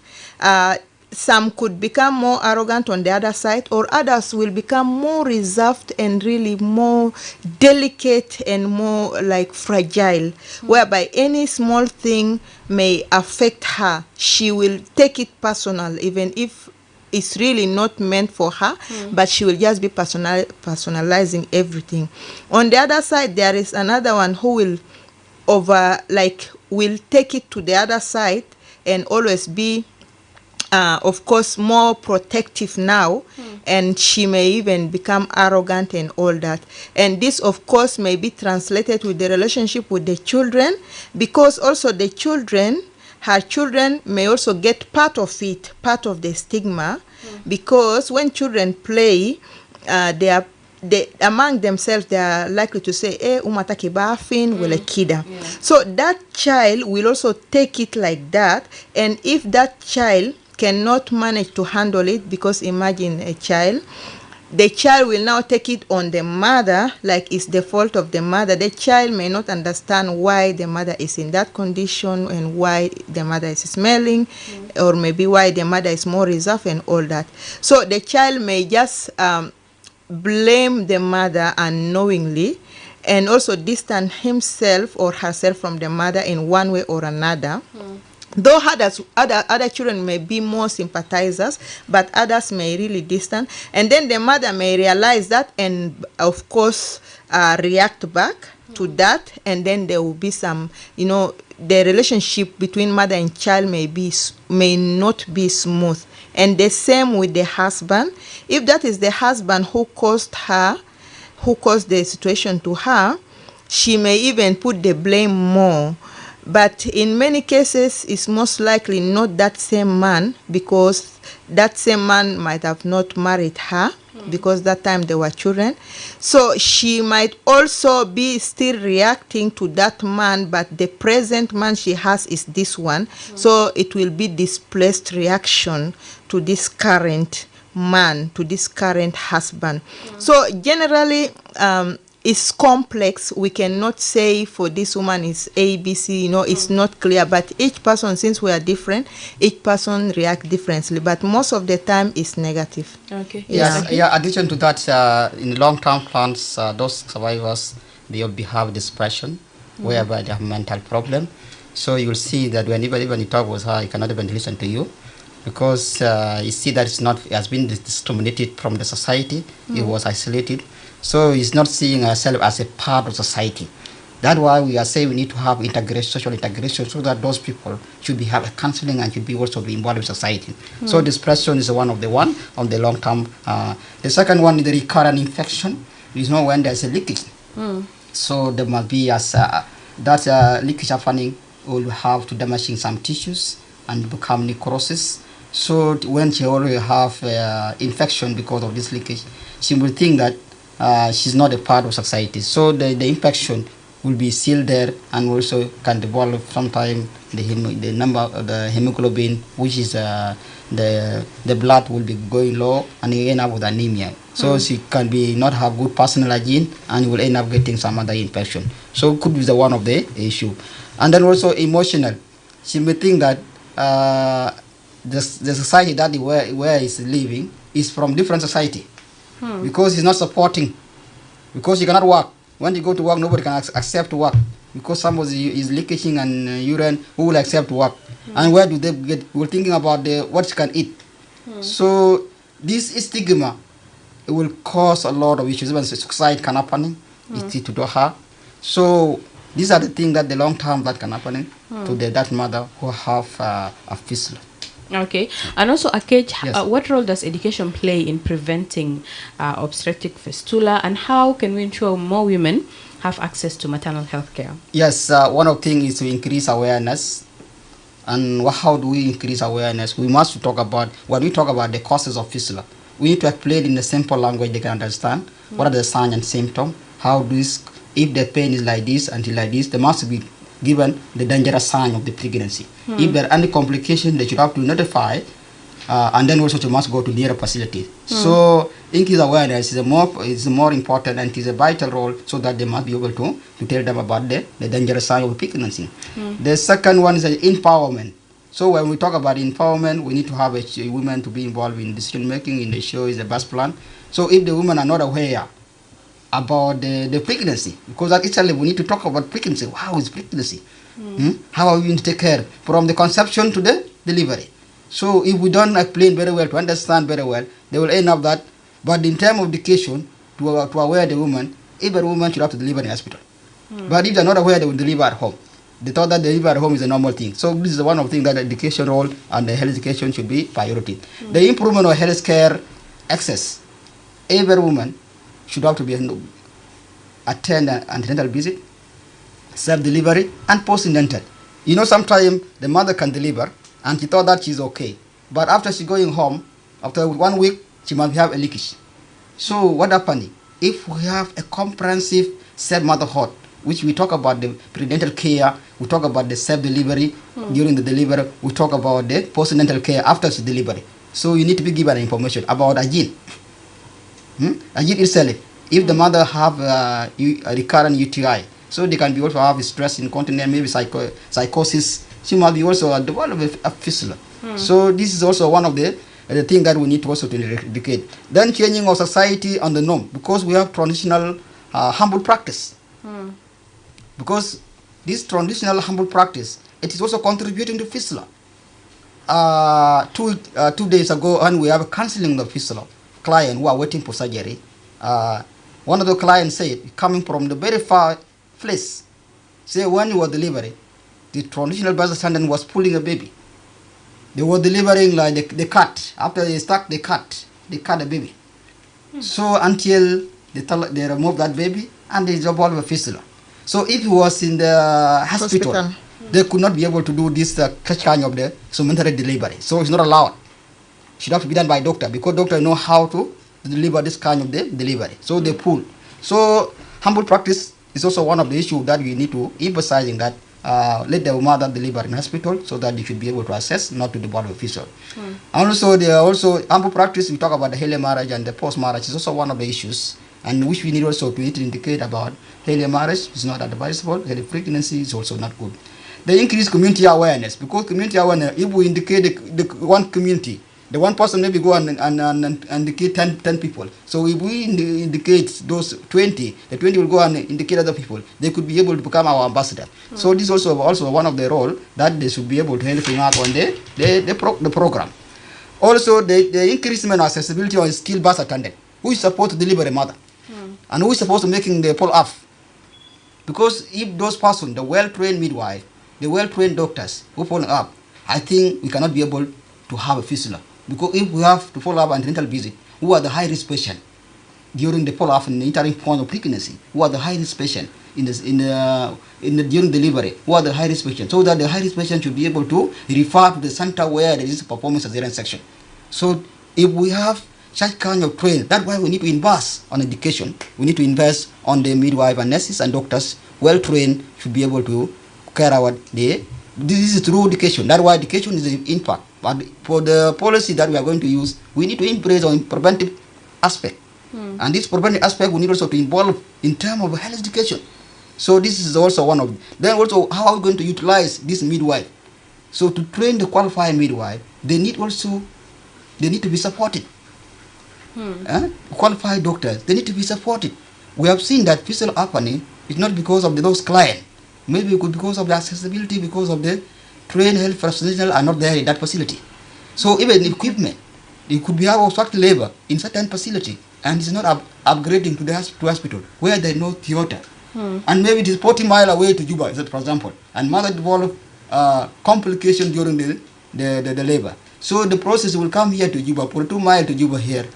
Some could become more arrogant on the other side, or others will become more reserved and really more delicate and more like fragile, whereby any small thing may affect her. She will take it personal, even if it's really not meant for her, but she will just be personalizing everything. On the other side, there is another one who will will take it to the other side and always be of course more protective now, and she may even become arrogant and all that. And this of course may be translated with the relationship with the children, because also the children, her children may also get part of it, part of the stigma, because when children play, they among themselves they are likely to say, umataki bafin wele kida. So that child will also take it like that, and if that child cannot manage to handle it, because imagine a child, the child will now take it on the mother, like it's the fault of the mother. The child may not understand why the mother is in that condition and why the mother is smelling, or maybe why the mother is more reserved and all that. So the child may just blame the mother unknowingly, and also distance himself or herself from the mother in one way or another. Though other children may be more sympathizers, but others may really distant. And then the mother may realize that and, of course, react back to that. And then there will be some, the relationship between mother and child may not be smooth. And the same with the husband. If that is the husband who caused the situation to her, she may even put the blame more. But in many cases, it's most likely not that same man, because that same man might have not married her, because that time there were children. So she might also be still reacting to that man, but the present man she has is this one. So it will be displaced reaction to this current man, to this current husband. So generally, it's complex. We cannot say for this woman is A, B, C, it's not clear. But each person, since we are different, each person react differently. But most of the time it's negative. Okay. Yes. Yeah. Addition to that, in long-term plans, those survivors, they will have depression, whereby they have mental problem. So you will see that whenever you talk with her, you cannot even listen to you, because you see that it has been discriminated from the society. It was isolated. So he's not seeing herself as a part of society. That's why we are saying we need to have social integration, so that those people should have counseling and should be also be involved in society. So depression is one of the long term. The second one is the recurrent infection. When there's a leakage. So there must be that leakage happening will have to damaging some tissues and become necrosis. So when she already have infection because of this leakage, she will think that she's not a part of society. So the infection will be still there, and also can develop sometime the number of the hemoglobin, which is the blood will be going low, and you end up with anemia. So she can not have good personal hygiene, and will end up getting some other infection. So could be one of the issue. And then also emotional. She may think that the society that where he's living is from different society. Because he's not supporting, because you cannot work. When you go to work, nobody can accept work, because somebody is leaking and urine. Who will accept work? And where do they get? We're thinking about what you can eat. So this stigma, it will cause a lot of issues. When suicide can happen, it's to her. So these are the things that the long term that can happen to that mother who have a fistula. Okay, and also Akej, Yes. what role does education play in preventing obstetric fistula, and how can we ensure more women have access to maternal health care? Yes, one of the things is to increase awareness. And how do we increase awareness? We must talk about, when we talk about the causes of fistula, we need to explain in a simple language they can understand. What are the signs and symptoms? If the pain is like this until like this, they must be given the dangerous sign of the pregnancy. If there are any complications, they should have to notify and then also she must go to nearer facility. So increase awareness is more important, and it is a vital role, so that they must be able to tell them about the dangerous sign of pregnancy. The second one is empowerment. So when we talk about empowerment, we need to have women to be involved in decision making in the show is the best plan. So if the women are not aware about the pregnancy, because actually we need to talk about pregnancy. How is pregnancy? How are we going to take care from the conception to the delivery? So if we don't explain very well, to understand very well, they will end up that. But in terms of education, to aware the woman, every woman should have to deliver in hospital. But if they're not aware, they will deliver at home. They thought that deliver at home is a normal thing. So this is one of the things that the education role and the health education should be priority. The improvement of health care access. Every woman should have to be attend an antenatal visit, self-delivery, and postnatal. You know, sometimes the mother can deliver, and she thought that she's okay. But after she's going home, after 1 week, she might have a leakage. So what happening? If we have a comprehensive self-motherhood, which we talk about the prenatal care, we talk about the self-delivery during the delivery, we talk about the postnatal care after the delivery. So you need to be given information about hygiene. Hygiene itself, if the mother have a recurrent UTI, so they can be also have stress, incontinence, maybe psychosis. She might be also develop a fistula. So this is also one of the things that we need to also to educate. Then changing our society on the norm, because we have traditional humble practice. Because this traditional humble practice, it is also contributing to fistula. 2 days ago, and we have a counseling the fistula client who are waiting for surgery. One of the clients said, coming from the very far place, say when you were delivering, the traditional birth attendant was pulling a baby. They were delivering like the cut. After they start the cut the baby. So until they remove that baby and they develop a fistula. So if he was in the hospital. They could not be able to do this kind of the supplementary delivery. So it's not allowed. It should have to be done by doctor, because doctor know how to deliver this kind of the delivery. So they pull. So humble practice is also one of the issues that we need to emphasizing that let the mother deliver in hospital, so that they should be able to access, not to develop a fistula. And also there are also humble practice. We talk about the early marriage and the post marriage is also one of the issues, and which we need also to indicate about. Early marriage is not advisable. Early pregnancy is also not good. They increase community awareness, because community awareness, if we indicate the one community, the one person maybe go and indicate 10 people. So if we indicate those 20, the 20 will go and indicate other people. They could be able to become our ambassador. So this is also one of the role that they should be able to help out on the program. Also, the increasement of accessibility of skilled birth attendant, who is supposed to deliver a mother, and who is supposed to making the follow-up. Because if those persons, the well-trained midwife, the well-trained doctors who follow up, I think we cannot be able to have a fistula. Because if we have to follow up antenatal visit, who are the high-risk patient during the follow-up and the entering point of pregnancy, who are the high-risk patient during delivery, who are the high-risk patient, so that the high-risk patient should be able to refer to the center where there is a performance cesarean section. So if we have such kind of training, that's why we need to invest on education. We need to invest on the midwife and nurses and doctors, well-trained, should be able to carry out this is through education. That's why education is the impact. But for the policy that we are going to use, we need to embrace on preventive aspect. And this preventive aspect we need also to involve in terms of health education. So this is also one of. Then also, how are we going to utilize this midwife? So to train the qualified midwife, they need to be supported. Qualified doctors, they need to be supported. We have seen that fistula happening is not because of those clients. Maybe because of the accessibility, because of the trained health professionals are not there in that facility. So even equipment, it could be our obstructed labor in certain facility, and it's not upgrading to the hospital where there is no theater. And maybe it is 40 miles away to Juba, for example, and mother develop complication during the labor. So the process will come here to Juba, 42 miles to Juba here.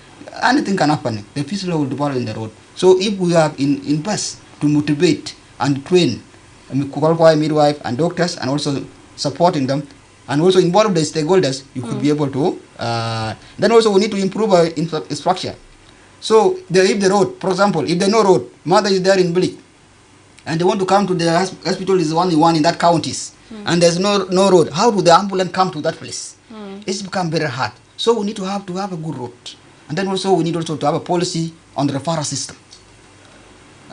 Anything can happen. The fistula will develop in the road. So if we have invest to motivate and train qualified midwife and doctors, and also supporting them, and also involve the stakeholders, you could be able to. Then also we need to improve our infrastructure. So if the road, for example, if there is no road, mother is there in Bilik, and they want to come to the hospital is only one in that counties, and there's no road. How do the ambulance come to that place? It's become very hard. So we need to have a good road. And then also we need also to have a policy on the referral system.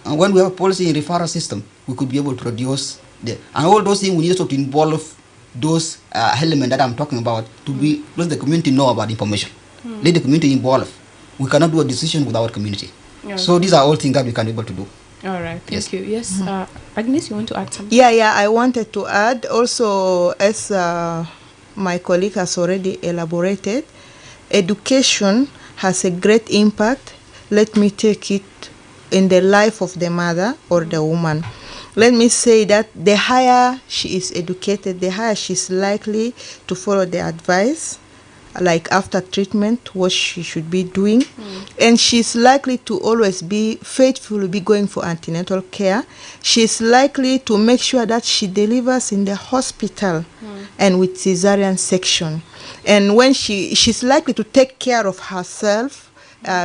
And when we have a policy in referral system, we could be able to reduce and all those things we need also to involve those elements that I'm talking about to be let the community know about information. Let the community involve. We cannot do a decision without community. Okay. So these are all things that we can be able to do. All right, thank you. Yes, Agnes, you want to add something? Yeah, I wanted to add also, as my colleague has already elaborated, education has a great impact. Let me take it in the life of the mother or the woman. Let me say that the higher she is educated, the higher she's likely to follow the advice, like after treatment, what she should be doing. And she's likely to always be faithful, be going for antenatal care. She's likely to make sure that she delivers in the hospital and with cesarean section. And when she's likely to take care of herself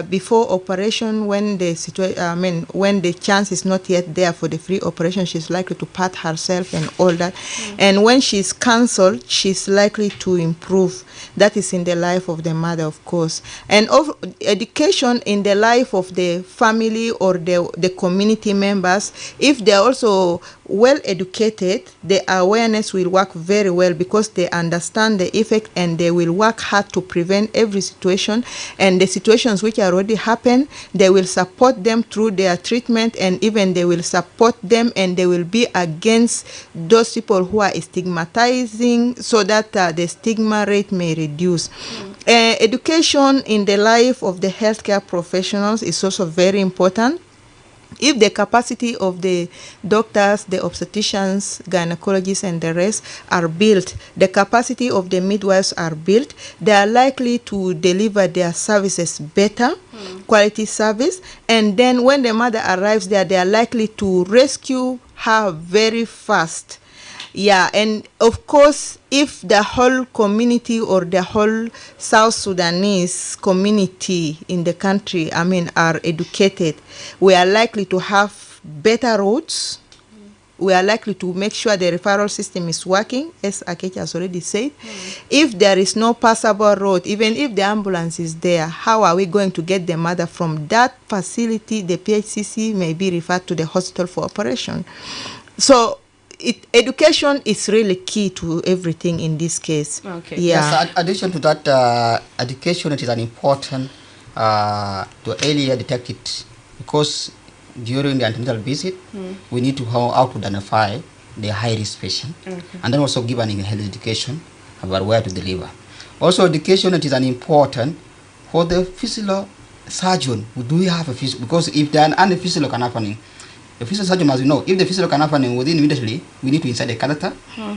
before operation, when the chance is not yet there for the free operation, she's likely to pat herself and all that. And when she's counseled, she's likely to improve. That is in the life of the mother, of course. And of education in the life of the family or the community members, if they're also well educated, the awareness will work very well because they understand the effect and they will work hard to prevent every situation. And the situations which already happen, they will support them through their treatment, and even they will support them and they will be against those people who are stigmatizing, so that the stigma rate may reduce. Education in the life of the healthcare professionals is also very important. If the capacity of the doctors, the obstetricians, gynecologists, and the rest are built, the capacity of the midwives are built, they are likely to deliver their services better, quality service. And then when the mother arrives there, they are likely to rescue her very fast. Yeah, and of course, if the whole community or the whole South Sudanese community in the country, are educated, we are likely to have better roads. We are likely to make sure the referral system is working, as Akechi has already said. If there is no passable road, even if the ambulance is there, how are we going to get the mother from that facility, the PHCC, may be referred to the hospital for operation? So, education is really key to everything in this case. Okay. Yeah. Yes, addition to that, education is an important to earlier detect it, because during the antenatal visit, we need to know how to identify the high-risk patient, and then also give an health education about where to deliver. Also, education is an important for the fistula surgeon. Do we have a fistula? Because if there are any fistula can happen, the fistula surgeon, as you know, if the fistula can happen within immediately, we need to insert the catheter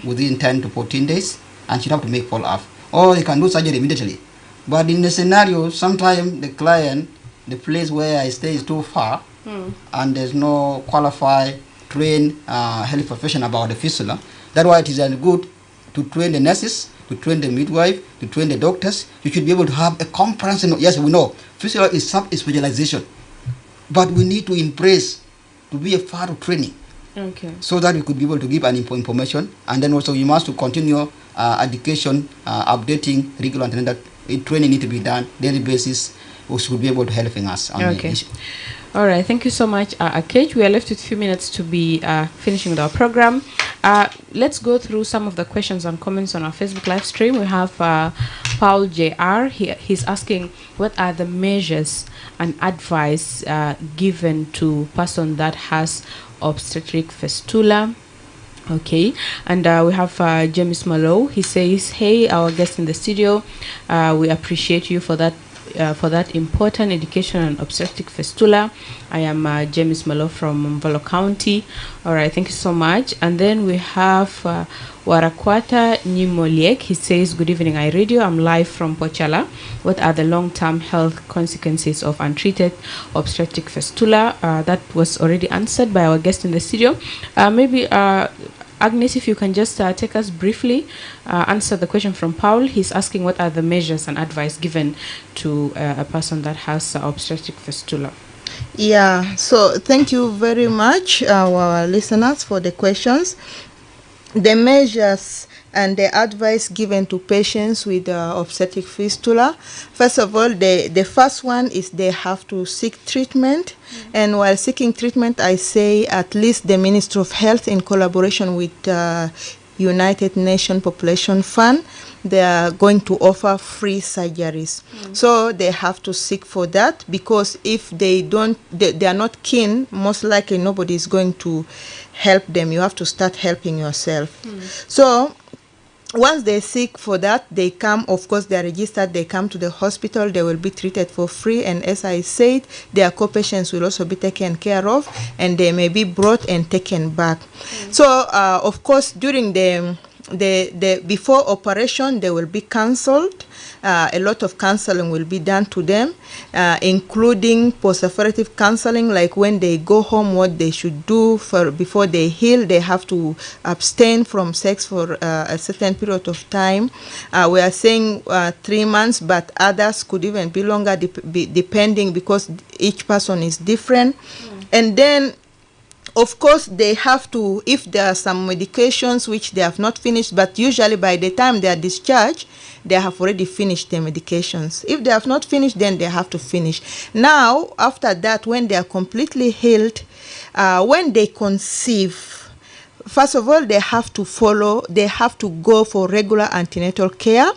within 10 to 14 days, and she have to make fall off. Or they can do surgery immediately. But in the scenario, sometimes the client, the place where I stay is too far, and there's no qualified, trained health professional about the fistula. That's why it is good to train the nurses, to train the midwife, to train the doctors. You should be able to have a comprehensive. Yes, we know fistula is sub-specialization, but we need to embrace to be a part of training, so that we could be able to give an information. And then also you must to continue education, updating regular antenatal training need to be done daily basis, which would be able to helping us on the issue. All right, thank you so much, Akej. We are left with a few minutes to be finishing with our program. Let's go through some of the questions and comments on our Facebook live stream. We have Paul JR. He's asking, what are the measures and advice given to person that has obstetric fistula? Okay, and we have James Malo. He says, hey, our guest in the studio, we appreciate you for that important education on obstetric fistula. I am James Malo from Mvolo County. All right, thank you so much. And then we have Warakwata Nimoliek. He says, good evening, iRadio. I'm live from Pochala. What are the long-term health consequences of untreated obstetric fistula? That was already answered by our guest in the studio. Maybe Agnes, if you can just take us briefly, answer the question from Paul. He's asking, what are the measures and advice given to a person that has obstetric fistula? Yeah, so thank you very much, our listeners, for the questions. The measures and the advice given to patients with obstetric fistula. First of all, the first one is they have to seek treatment. And while seeking treatment, I say at least the Ministry of Health in collaboration with United Nations Population Fund, they are going to offer free surgeries. So they have to seek for that, because if they don't, they are not keen, most likely nobody is going to help them. You have to start helping yourself. So once they seek for that, they come, of course, they are registered, they come to the hospital, they will be treated for free, and as I said, their co-patients will also be taken care of, and they may be brought and taken back. So, of course, during the before operation, they will be counseled. A lot of counseling will be done to them, including post-operative counseling, like when they go home, what they should do before they heal. They have to abstain from sex for a certain period of time. We are saying 3 months, but others could even be longer, depending, because each person is different. And then, of course, they have to, if there are some medications which they have not finished, but usually by the time they are discharged, they have already finished their medications. If they have not finished, then they have to finish. Now, after that, when they are completely healed, when they conceive, first of all, they have to go for regular antenatal care.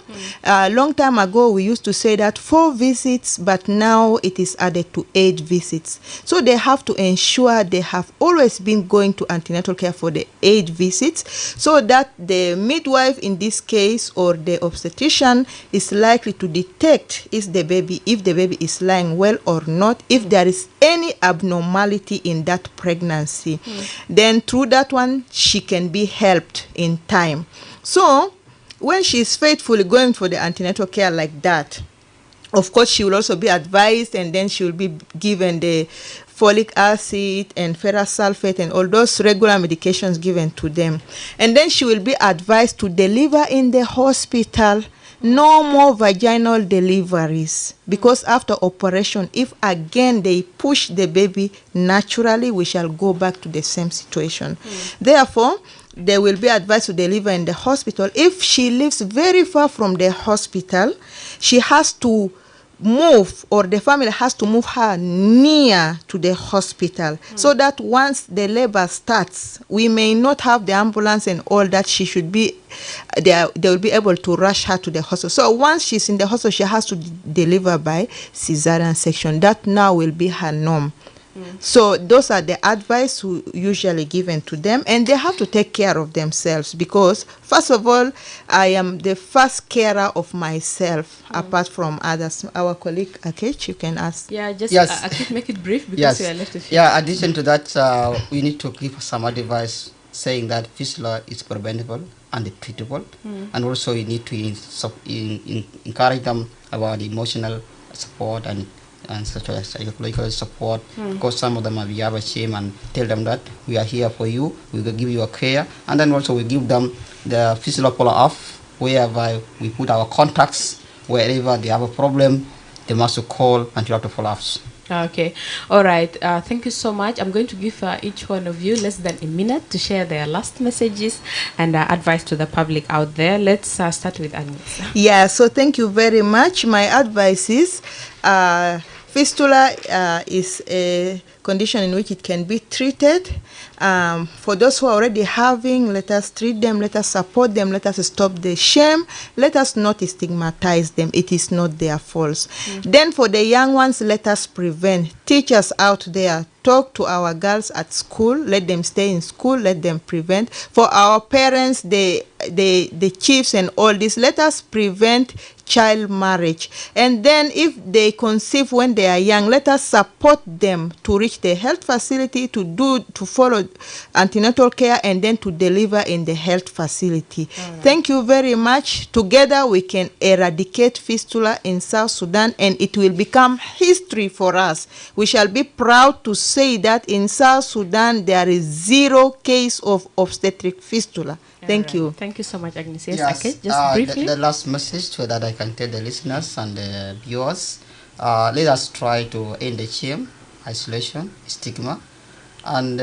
A long time ago, we used to say that 4 visits, but now it is added to 8 visits. So they have to ensure they have always been going to antenatal care for the 8 visits, so that the midwife in this case, or the obstetrician, is likely to detect if the baby is lying well or not, if there is any abnormality in that pregnancy. Then through that one, she can be helped in time. So when she is faithfully going for the antenatal care like that, of course, she will also be advised, and then she will be given the folic acid and ferrous sulfate and all those regular medications given to them. And then she will be advised to deliver in the hospital. No more vaginal deliveries, because after operation, if again they push the baby naturally, we shall go back to the same situation. Therefore, they will be advised to deliver in the hospital. If she lives very far from the hospital, she has to move, or the family has to move her near to the hospital, so that once the labor starts, we may not have the ambulance and all that. She should be they will be able to rush her to the hospital. So once she's in the hospital, she has to deliver by cesarean section. That now will be her norm. So those are the advice usually given to them, and they have to take care of themselves, because first of all, I am the first carer of myself, apart from others. Our colleague Akech, you can ask. Yeah, just Yes. Akech, make it brief, because Yes. we are left with you. Yeah, addition to that, we need to give some advice saying that fistula is preventable and treatable, and also you need to encourage them about emotional support and such as psychological support, because some of them may be ashamed, and tell them that we are here for you, we will give you a care, and then also we give them the fistula follow-off, whereby we put our contacts wherever they have a problem, they must call and you have to follow up. Okay, all right. Thank you so much. I'm going to give each one of you less than a minute to share their last messages and advice to the public out there. Let's start with Agnes. Yeah, so thank you very much. My advice is fistula is a condition in which it can be treated. For those who are already having, let us treat them, let us support them, let us stop the shame, let us not stigmatize them. It is not their faults. Then for the young ones, let us prevent. Teachers out there, talk to our girls at school, let them stay in school, let them prevent. For our parents, the chiefs and all this, let us prevent child marriage. And then if they conceive when they are young, let us support them to reach the health facility, to follow antenatal care, and then to deliver in the health facility. Thank you very much. Together we can eradicate fistula in South Sudan, and it will become history for us. We shall be proud to say that in South Sudan there is 0 case of obstetric fistula. Thank you. Thank you so much, Agnes. Yes, okay, just briefly. The last message so that I can tell the listeners and the viewers, let us try to end the shame, isolation, stigma, And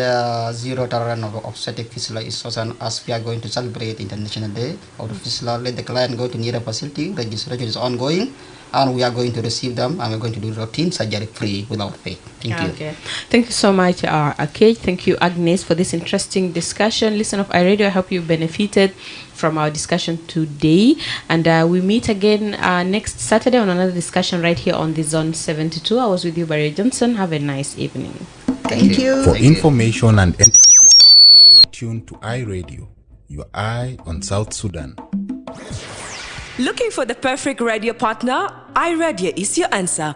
zero tolerance of obstetric fistula is also, as we are going to celebrate International Day of the Fistula. Let the client go to near facility. Registration is ongoing, and we are going to receive them, and we're going to do routine surgery free without pay. Thank you. Okay. Thank you so much, Akej. Thank you, Agnes, for this interesting discussion. Listen of iRadio, I hope you benefited from our discussion today. And we meet again next Saturday on another discussion right here on the Zone 72. I was with you, Barry Johnson. Have a nice evening. Thank you. For information and entertainment, stay tuned to iRadio, your eye on South Sudan. Looking for the perfect radio partner? iRadio is your answer.